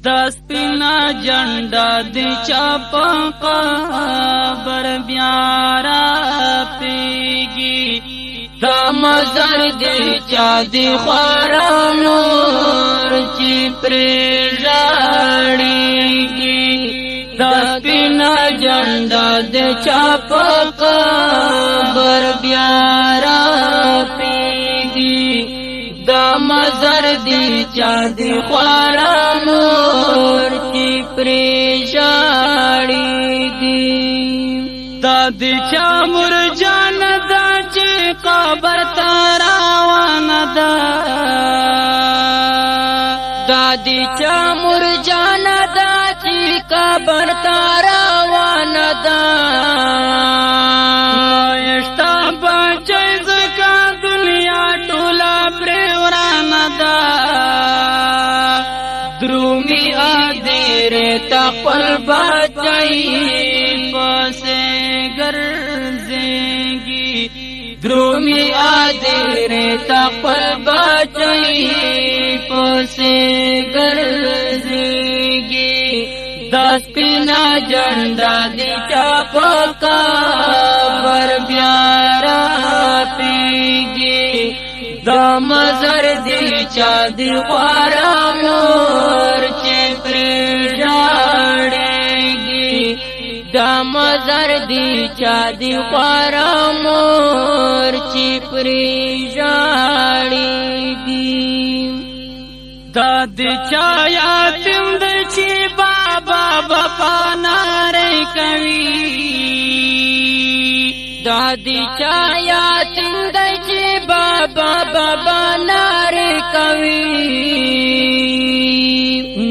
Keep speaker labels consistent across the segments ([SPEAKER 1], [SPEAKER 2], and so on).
[SPEAKER 1] د سپینا جنډا د چاپ قبر بیا را پیږي دا مزر دی چا دی خورا نور چې پرې ژاړيږي دا سپینا جنډا د چاپ قبر بیا را پیږي دا مزر دی چا دی خورا نور چې پرې ژاړيږي دا دی چا مرجان دا چې قبر ته روانه ده دا دی چا مرجان دا چې قبر ته روانه ده نوشته بچی ځکه دنیا ټوله پرې ورانه ده درومي ادیرې ته خپل بچی پسې ګرځېږي درومي ادیرې ته خپل بچی پسې ګرځېږي دا سپینا جنډا دی چا په قبر بیا را پیږي دا مزر دی چا دی خورا نور چې پرې ژاړيږي دا مزر دی چا دی خورا نور چې پرې ژاړيږي دا دی چا یتیم دی چې بابا بابا ناره کوي دا دی چا یتیم دی چې بابا بابا ناره کوي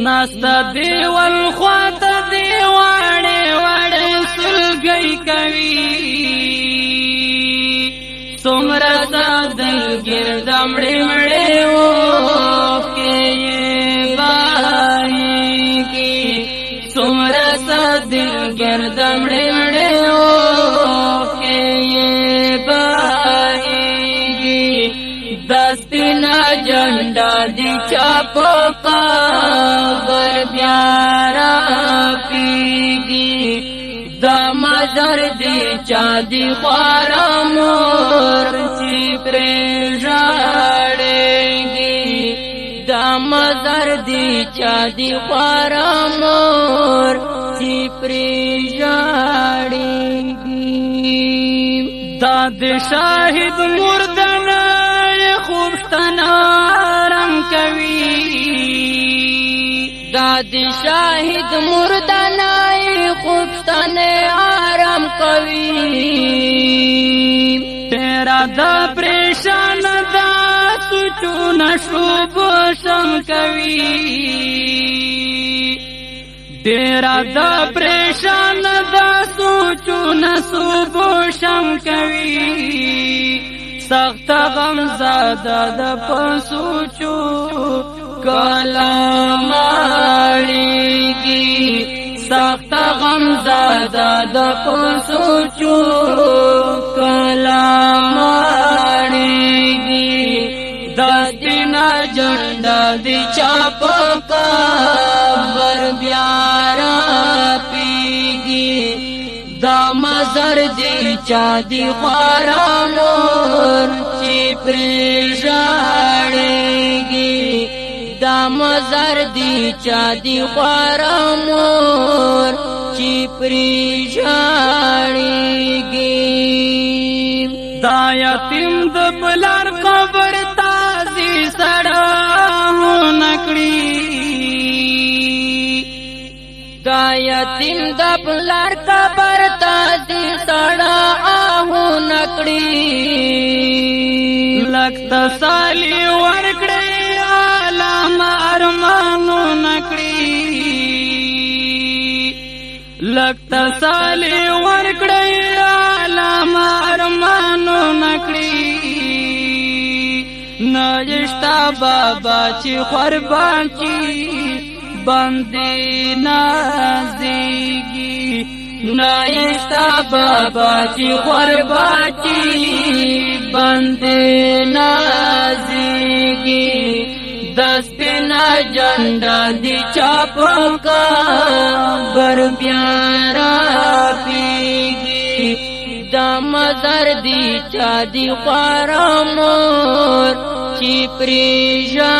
[SPEAKER 1] ناستا دیوال خواته دی واړې واړې سلګۍ کوي څومره سادل ګرد مړې مړې اوښکې یې بهېږي څومره سادل ګرد مړې مړې اوښکې یې بهېږي دا سپینا جنډا دی چا په قبر بیا را پیږي دا مزر دی چا دی خورا نور چې پرې ژاړيږي دا مزر دی چا دی خورا نور چې پرې ژاړيږي دا د شاهد مردنه خوب ستنارم کوي دا د شاهد مردنه خوب ستنه آرام کوي تیرا دا پریشان دا سوچونه شوب شم کوي تیرا دا پریشان دا سوچونه شوب شم کوي سخت غم زاده د پسوچو کلام اړیږي سخت غم زاده د پسوچو کلام اړیږي د سپینا جنډا دی چا په قبر بیا را پیږي دا مزر دی چا دی خورا نور چې پرې ژاړيږي دا مزر دی چا دی خورا نور چې پرې ژاړيږي دا یتیم د بلار قبر تازي سړه نکړي دا یتیم د بلار قبر تازي سړه آهو نکړي لکه سالي ورکړي عالم ارمانو نکړي لکه سالي ورکړي عالم ارمانو نکړي نجشتا بابا چې قربان کی باندې نازيږي نایشتا بابا چې قربان کی باندې نازيږي دس پینا جنڈا دی چاپکا بر بیارا پیگی دا مزر دی چا دی خوارا مور چی پریشانیگی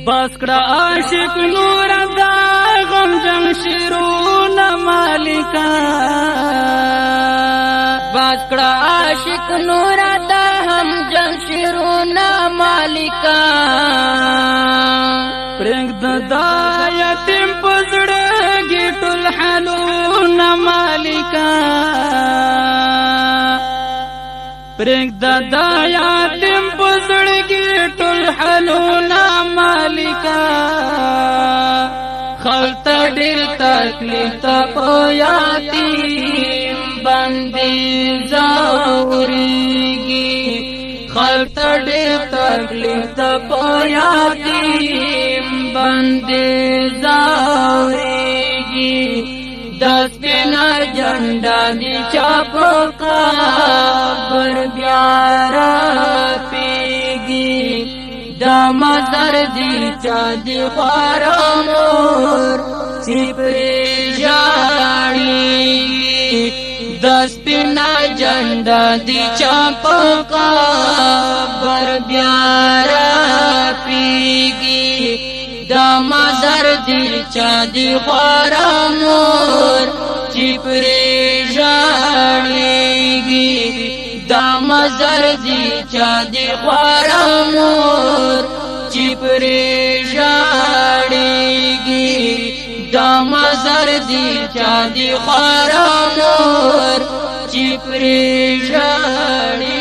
[SPEAKER 1] باسکڑا عاشق نور دا غم جمشیرون مالکا باسکڑا عاشق نور دا ہم جمشیرون مالکا پرنگ دا یتیم پزڑگی ٹل حلون مالکا پرنگ دا یتیم پزڑگی ٹل حلون مالکا خلط ڈر تکلیف تپو یتیم بندی زوریگی خلط ڈر تکلیف تپو یتیم بندی زوریگی دس پینا جنڈا دی چاپکا بر بیارا پیگی دا مزر دی چا دی خوارا مور سی پریشانیگی دس پینا جنڈا دی چاپکا بر بیارا پیگی دا مزر دی چا دی خوارا مور چی پریشانیگی دا مزر دی چا دی خوارا مور چی پریشانیگی دا مزر دی چا دی خوارا مور چی پریشانیگی